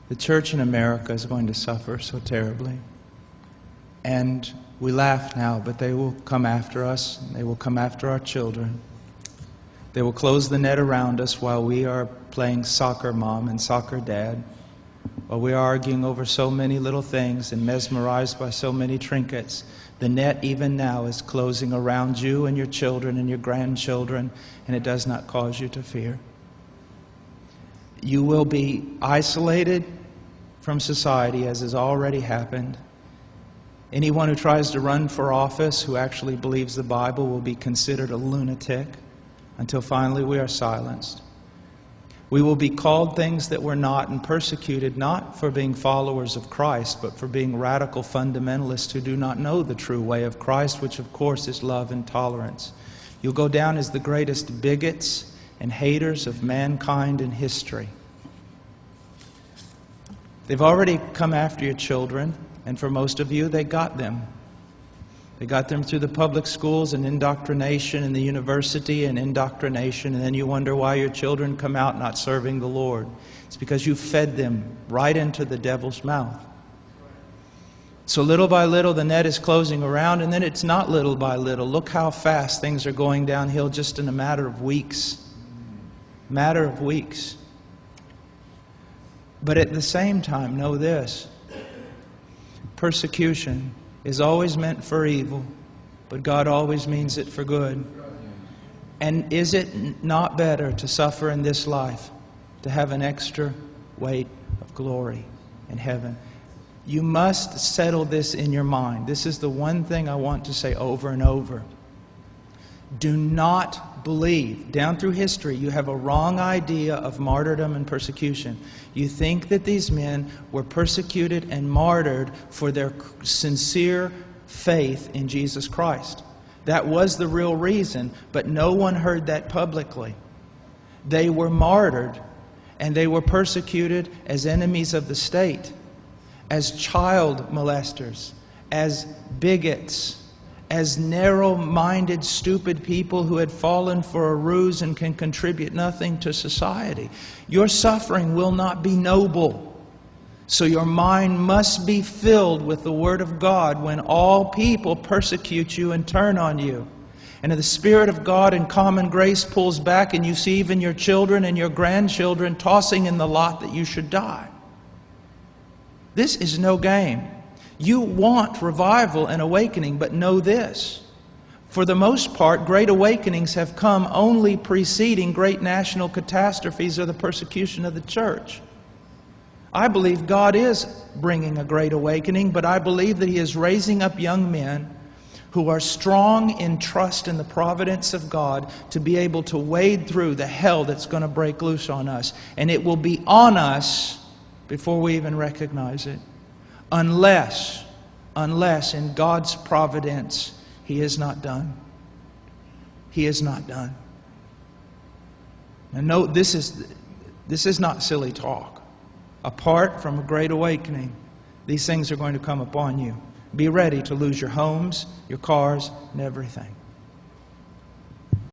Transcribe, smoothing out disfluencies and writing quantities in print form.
The church in America is going to suffer so terribly. And we laugh now, but they will come after us. They will come after our children. They will close the net around us while we are playing soccer mom and soccer dad, while we are arguing over so many little things and mesmerized by so many trinkets. The net even now is closing around you and your children and your grandchildren, and it does not cause you to fear. You will be isolated from society, as has already happened. Anyone who tries to run for office who actually believes the Bible will be considered a lunatic until finally we are silenced. We will be called things that we're not and persecuted not for being followers of Christ, but for being radical fundamentalists who do not know the true way of Christ, which of course is love and tolerance. You'll go down as the greatest bigots and haters of mankind in history. They've already come after your children, and for most of you, they got them. They got them through the public schools and indoctrination, and the university and indoctrination, and then you wonder why your children come out not serving the Lord. It's because you fed them right into the devil's mouth. So little by little, the net is closing around, and then it's not little by little. Look how fast things are going downhill just in a matter of weeks. Matter of weeks. But at the same time, know this. Persecution is always meant for evil, but God always means it for good. And is it not better to suffer in this life, to have an extra weight of glory in heaven? You must settle this in your mind. This is the one thing I want to say over and over. Do not believe. Down through history, you have a wrong idea of martyrdom and persecution. You think that these men were persecuted and martyred for their sincere faith in Jesus Christ. That was the real reason, but no one heard that publicly. They were martyred, and they were persecuted as enemies of the state, as child molesters, as bigots, as narrow-minded, stupid people who had fallen for a ruse and can contribute nothing to society. Your suffering will not be noble. So your mind must be filled with the Word of God when all people persecute you and turn on you. And if the Spirit of God in common grace pulls back and you see even your children and your grandchildren tossing in the lot that you should die. This is no game. You want revival and awakening, but know this. For the most part, great awakenings have come only preceding great national catastrophes or the persecution of the church. I believe God is bringing a great awakening, but I believe that He is raising up young men who are strong in trust in the providence of God to be able to wade through the hell that's going to break loose on us. And it will be on us before we even recognize it. Unless in God's providence, He is not done. He is not done. Now note, this is not silly talk. Apart from a great awakening, these things are going to come upon you. Be ready to lose your homes, your cars, and everything.